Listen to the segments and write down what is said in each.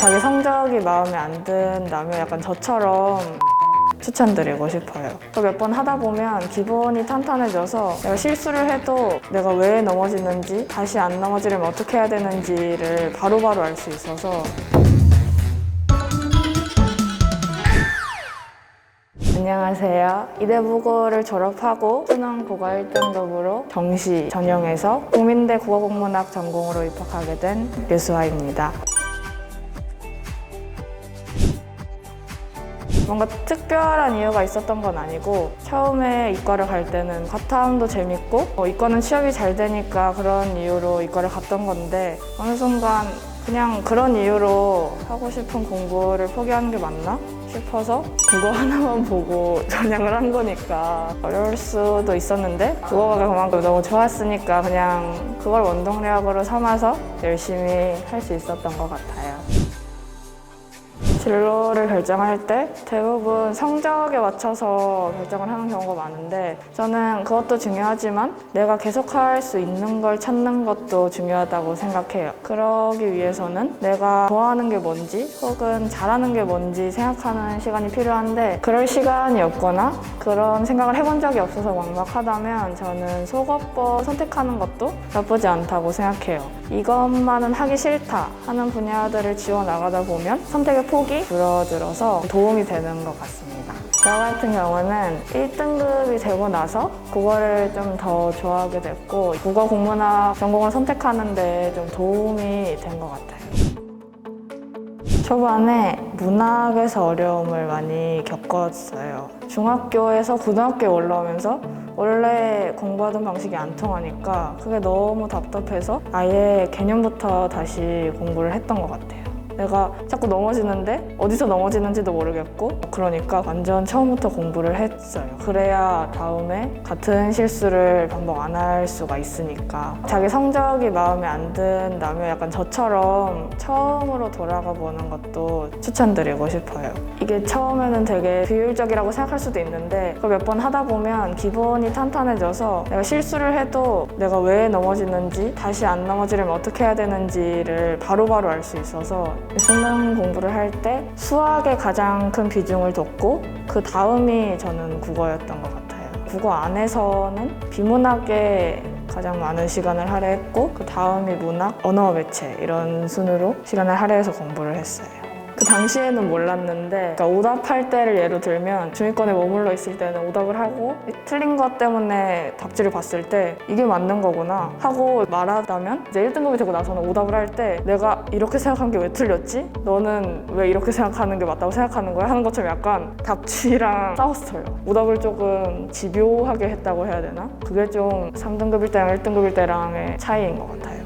자기 성적이 마음에 안 든다면 약간 저처럼 추천드리고 싶어요. 몇 번 하다 보면 기본이 탄탄해져서 내가 실수를 해도 내가 왜 넘어지는지, 다시 안 넘어지려면 어떻게 해야 되는지를 바로바로 알 수 있어서. 안녕하세요. 이대국어를 졸업하고 수능 국어 1등급으로 정시 전형에서 국민대 국어국문학 전공으로 입학하게 된 류수아입니다. 뭔가 특별한 이유가 있었던 건 아니고, 처음에 이과를 갈 때는 과탐도 재밌고 이과는 취업이 잘 되니까 그런 이유로 이과를 갔던 건데, 어느 순간 그냥 그런 이유로 하고 싶은 공부를 포기하는 게 맞나 싶어서 국어 하나만 보고 전향을 한 거니까 어려울 수도 있었는데, 국어가 그만큼 너무 좋았으니까 그냥 그걸 원동력으로 삼아서 열심히 할 수 있었던 것 같아요. 진로를 결정할 때 대부분 성적에 맞춰서 결정을 하는 경우가 많은데, 저는 그것도 중요하지만 내가 계속할 수 있는 걸 찾는 것도 중요하다고 생각해요. 그러기 위해서는 내가 좋아하는 게 뭔지 혹은 잘하는 게 뭔지 생각하는 시간이 필요한데, 그럴 시간이 없거나 그런 생각을 해본 적이 없어서 막막하다면 저는 속어법 선택하는 것도 나쁘지 않다고 생각해요. 이것만은 하기 싫다 하는 분야들을 지워 나가다 보면 선택의 폭이 줄어들어서 도움이 되는 것 같습니다. 저 같은 경우는 1등급이 되고 나서 국어를 좀 더 좋아하게 됐고, 국어 국문학 전공을 선택하는 데 좀 도움이 된 것 같아요. 초반에 문학에서 어려움을 많이 겪었어요. 중학교에서 고등학교에 올라오면서 원래 공부하던 방식이 안 통하니까 그게 너무 답답해서 아예 개념부터 다시 공부를 했던 것 같아요. 내가 자꾸 넘어지는데 어디서 넘어지는지도 모르겠고, 그러니까 완전 처음부터 공부를 했어요. 그래야 다음에 같은 실수를 반복 안 할 수가 있으니까. 자기 성적이 마음에 안 든다면 약간 저처럼 처음으로 돌아가 보는 것도 추천드리고 싶어요. 이게 처음에는 되게 비효율적이라고 생각할 수도 있는데, 그걸 몇 번 하다 보면 기본이 탄탄해져서 내가 실수를 해도 내가 왜 넘어지는지, 다시 안 넘어지려면 어떻게 해야 되는지를 바로바로 알 수 있어서 수능 공부를 할 때 수학에 가장 큰 비중을 뒀고, 그 다음이 저는 국어였던 것 같아요. 국어 안에서는 비문학에 가장 많은 시간을 할애했고, 그 다음이 문학, 언어 매체 이런 순으로 시간을 할애해서 공부를 했어요. 그 당시에는 몰랐는데, 그러니까 오답할 때를 예로 들면 중위권에 머물러 있을 때는 오답을 하고 틀린 것 때문에 답지를 봤을 때 이게 맞는 거구나 하고 말하다면, 이제 1등급이 되고 나서는 오답을 할 때 내가 이렇게 생각한 게 왜 틀렸지? 너는 왜 이렇게 생각하는 게 맞다고 생각하는 거야? 하는 것처럼 약간 답지랑 싸웠어요. 오답을 조금 집요하게 했다고 해야 되나? 그게 좀 3등급일 때랑 1등급일 때랑의 차이인 것 같아요.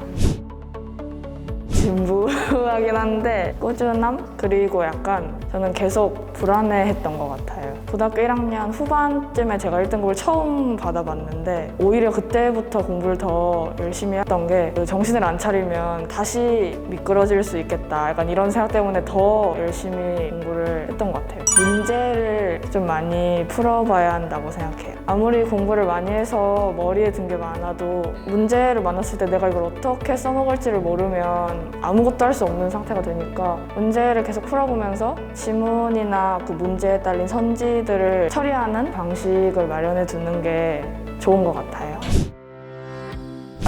진부하긴 한데 꾸준함? 그리고 약간 저는 계속 불안해했던 것 같아요. 고등학교 1학년 후반쯤에 제가 1등급을 처음 받아봤는데, 오히려 그때부터 공부를 더 열심히 했던 게, 정신을 안 차리면 다시 미끄러질 수 있겠다, 약간 이런 생각 때문에 더 열심히 공부를 했던 것 같아요. 문제를 좀 많이 풀어봐야 한다고 생각해요. 아무리 공부를 많이 해서 머리에 든 게 많아도 문제를 만났을 때 내가 이걸 어떻게 써먹을지를 모르면 아무것도 할 수 없는 상태가 되니까, 문제를 계속 풀어보면서 지문이나 그 문제에 딸린 선지들을 처리하는 방식을 마련해 두는 게 좋은 것 같아요.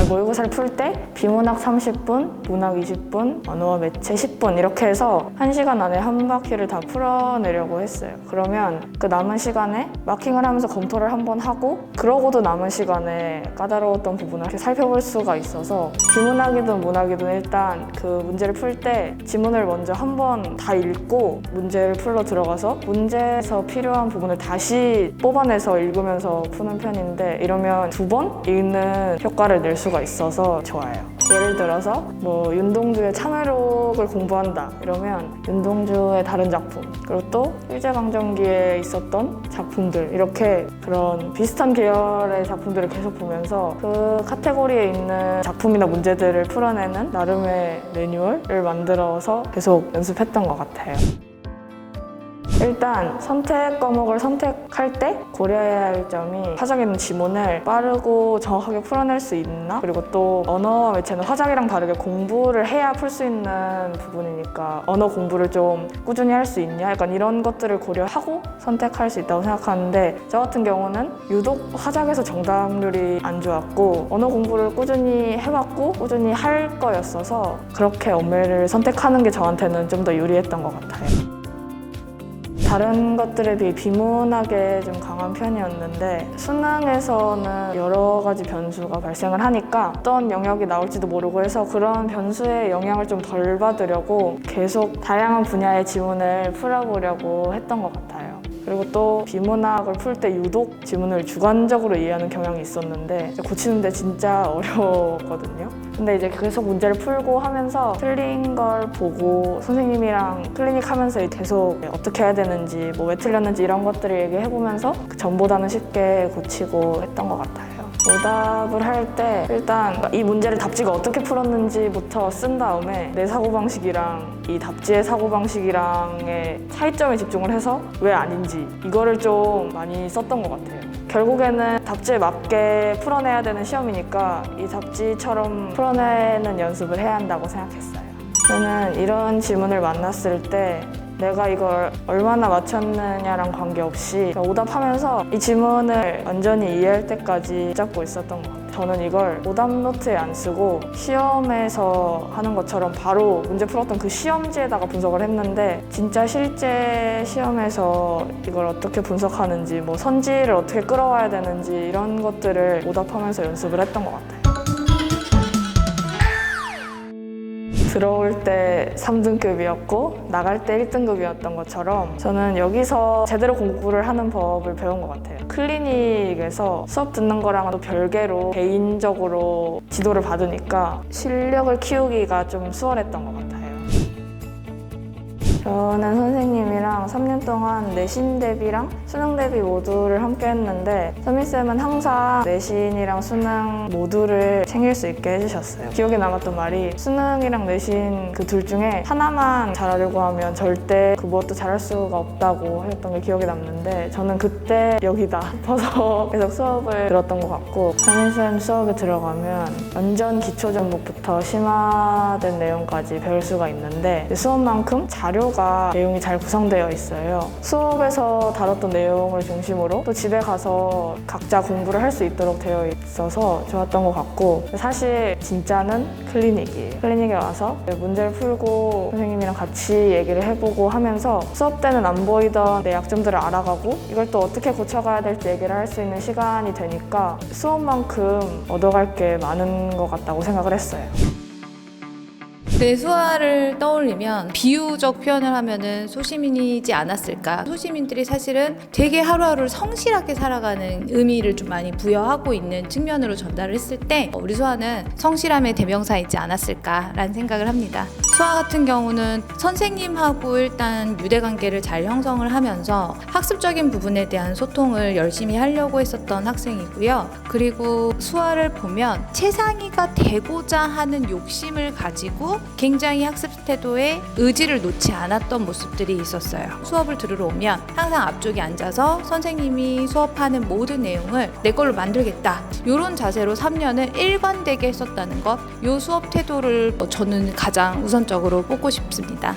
모의고사를 풀 때 비문학 30분, 문학 20분, 언어 매체 10분 이렇게 해서 1시간 안에 한 바퀴를 다 풀어내려고 했어요. 그러면 그 남은 시간에 마킹을 하면서 검토를 한번 하고, 그러고도 남은 시간에 까다로웠던 부분을 이렇게 살펴볼 수가 있어서, 비문학이든 문학이든 일단 그 문제를 풀 때 지문을 먼저 한번 다 읽고 문제를 풀러 들어가서 문제에서 필요한 부분을 다시 뽑아내서 읽으면서 푸는 편인데, 이러면 2번 읽는 효과를 낼 수가 있어서 좋아요. 예를 들어서 윤동주의 참회록을 공부한다 이러면 윤동주의 다른 작품, 그리고 또 일제강점기에 있었던 작품들, 이렇게 그런 비슷한 계열의 작품들을 계속 보면서 그 카테고리에 있는 작품이나 문제들을 풀어내는 나름의 매뉴얼을 만들어서 계속 연습했던 것 같아요. 일단 선택 과목을 선택할 때 고려해야 할 점이 화작에 있는 지문을 빠르고 정확하게 풀어낼 수 있나? 그리고 또 언어와 매체는 화작이랑 다르게 공부를 해야 풀 수 있는 부분이니까 언어 공부를 좀 꾸준히 할 수 있냐? 약간 이런 것들을 고려하고 선택할 수 있다고 생각하는데 저 같은 경우는 유독 화작에서 정답률이 안 좋았고 언어 공부를 꾸준히 해왔고 꾸준히 할 거였어서 그렇게 언매를 선택하는 게 저한테는 좀 더 유리했던 것 같아요. 다른 것들에 비해 비문학에 좀 강한 편이었는데 수능에서는 여러 가지 변수가 발생을 하니까 어떤 영역이 나올지도 모르고 해서 그런 변수의 영향을 좀 덜 받으려고 계속 다양한 분야의 지문을 풀어보려고 했던 것 같아요. 그리고 또 비문학을 풀 때 유독 지문을 주관적으로 이해하는 경향이 있었는데 고치는데 진짜 어려웠거든요. 근데 이제 계속 문제를 풀고 하면서 틀린 걸 보고 선생님이랑 클리닉 하면서 계속 어떻게 해야 되는지 뭐 왜 틀렸는지 이런 것들을 얘기해보면서 전보다는 쉽게 고치고 했던 것 같아요. 오답을 할 때 일단 이 문제를 답지가 어떻게 풀었는지부터 쓴 다음에 내 사고방식이랑 이 답지의 사고방식이랑의 차이점에 집중을 해서 왜 아닌지 이거를 좀 많이 썼던 것 같아요. 결국에는 답지에 맞게 풀어내야 되는 시험이니까 이 답지처럼 풀어내는 연습을 해야 한다고 생각했어요. 저는 이런 질문을 만났을 때 내가 이걸 얼마나 맞췄느냐랑 관계없이 오답하면서 이 지문을 완전히 이해할 때까지 잡고 있었던 것 같아요. 저는 이걸 오답 노트에 안 쓰고 시험에서 하는 것처럼 바로 문제 풀었던 그 시험지에다가 분석을 했는데 진짜 실제 시험에서 이걸 어떻게 분석하는지 뭐 선지를 어떻게 끌어와야 되는지 이런 것들을 오답하면서 연습을 했던 것 같아요. 들어올 때 3등급이었고 나갈 때 1등급이었던 것처럼 저는 여기서 제대로 공부를 하는 법을 배운 것 같아요. 클리닉에서 수업 듣는 거랑은 또 별개로 개인적으로 지도를 받으니까 실력을 키우기가 좀 수월했던 것 같아요. 저는 선생님이랑 3년 동안 내신 대비랑 수능 대비 모두를 함께 했는데 선미쌤은 항상 내신이랑 수능 모두를 챙길 수 있게 해주셨어요. 기억에 남았던 말이 수능이랑 내신 그 둘 중에 하나만 잘하려고 하면 절대 그 무엇도 잘할 수가 없다고 하셨던 게 기억에 남는데 저는 그때 여기다 싶어서 계속 수업을 들었던 것 같고 선미쌤 수업에 들어가면 완전 기초 정보부터 심화된 내용까지 배울 수가 있는데 수업만큼 자료가 내용이 잘 구성되어 있어요. 수업에서 다뤘던 내용을 중심으로 또 집에 가서 각자 공부를 할 수 있도록 되어 있어서 좋았던 것 같고 사실 진짜는 클리닉이에요. 클리닉에 와서 문제를 풀고 선생님이랑 같이 얘기를 해보고 하면서 수업 때는 안 보이던 내 약점들을 알아가고 이걸 또 어떻게 고쳐가야 될지 얘기를 할 수 있는 시간이 되니까 수업만큼 얻어갈 게 많은 것 같다고 생각을 했어요. 수아를 떠올리면 비유적 표현을 하면은 소시민이지 않았을까. 소시민들이 사실은 되게 하루하루를 성실하게 살아가는 의미를 좀 많이 부여하고 있는 측면으로 전달을 했을 때 우리 수아는 성실함의 대명사이지 않았을까라는 생각을 합니다. 수아 같은 경우는 선생님하고 일단 유대관계를 잘 형성을 하면서 학습적인 부분에 대한 소통을 열심히 하려고 했었던 학생이고요. 그리고 수아를 보면 최상위가 되고자 하는 욕심을 가지고 굉장히 학습 태도에 의지를 놓지 않았던 모습들이 있었어요. 수업을 들으러 오면 항상 앞쪽에 앉아서 선생님이 수업하는 모든 내용을 내 걸로 만들겠다. 이런 자세로 3년을 일관되게 했었다는 것, 이 수업 태도를 저는 가장 우선적으로 뽑고 싶습니다.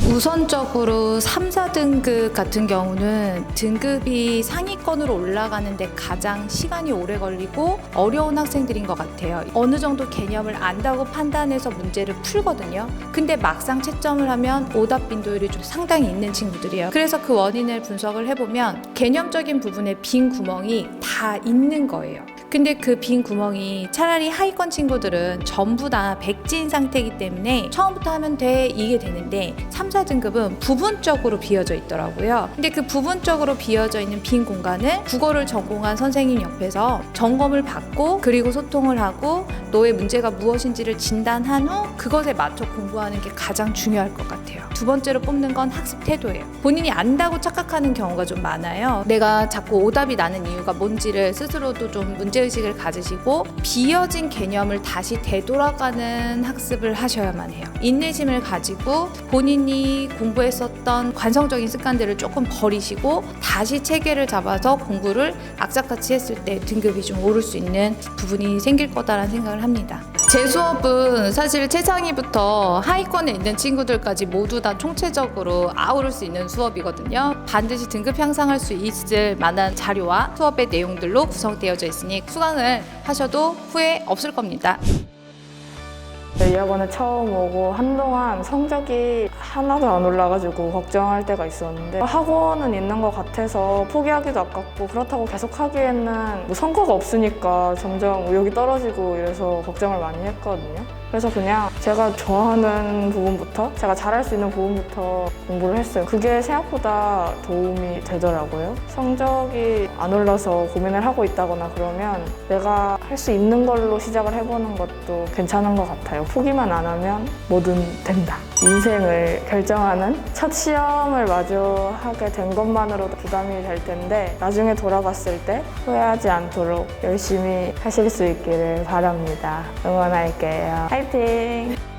우선적으로 3, 4등급 같은 경우는 등급이 상위권으로 올라가는데 가장 시간이 오래 걸리고 어려운 학생들인 것 같아요. 어느 정도 개념을 안다고 판단해서 문제를 풀거든요. 근데 막상 채점을 하면 오답 빈도율이 좀 상당히 있는 친구들이에요. 그래서 그 원인을 분석을 해보면 개념적인 부분에 빈 구멍이 다 있는 거예요. 근데 그 빈 구멍이 차라리 하위권 친구들은 전부 다 백지인 상태이기 때문에 처음부터 하면 돼 이게 되는데 3, 4등급은 부분적으로 비어져 있더라고요. 근데 그 부분적으로 비어져 있는 빈 공간을 국어를 전공한 선생님 옆에서 점검을 받고 그리고 소통을 하고 너의 문제가 무엇인지를 진단한 후 그것에 맞춰 공부하는 게 가장 중요할 것 같아요. 두 번째로 뽑는 건 학습 태도예요. 본인이 안다고 착각하는 경우가 좀 많아요. 내가 자꾸 오답이 나는 이유가 뭔지를 스스로도 좀 문제 문제의식을 가지시고 비어진 개념을 다시 되돌아가는 학습을 하셔야만 해요. 인내심을 가지고 본인이 공부했었던 관성적인 습관들을 조금 버리시고 다시 체계를 잡아서 공부를 악착같이 했을 때 등급이 좀 오를 수 있는 부분이 생길 거다라는 생각을 합니다. 제 수업은 사실 최상위부터 하위권에 있는 친구들까지 모두 다 총체적으로 아우를 수 있는 수업이거든요. 반드시 등급 향상할 수 있을 만한 자료와 수업의 내용들로 구성되어져 있으니 수강을 하셔도 후회 없을 겁니다. 이 학원에 처음 오고 한동안 성적이 하나도 안 올라가지고 걱정할 때가 있었는데 학원은 있는 것 같아서 포기하기도 아깝고 그렇다고 계속 하기에는 뭐 성과가 없으니까 점점 의욕이 떨어지고 이래서 걱정을 많이 했거든요. 그래서 그냥 제가 좋아하는 부분부터 제가 잘할 수 있는 부분부터 공부를 했어요. 그게 생각보다 도움이 되더라고요. 성적이 안 올라서 고민을 하고 있다거나 그러면 내가 할 수 있는 걸로 시작을 해보는 것도 괜찮은 것 같아요. 포기만 안 하면 뭐든 된다. 인생을 결정하는 첫 시험을 마주하게 된 것만으로도 부담이 될 텐데 나중에 돌아봤을 때 후회하지 않도록 열심히 하실 수 있기를 바랍니다. 응원할게요. 화이팅!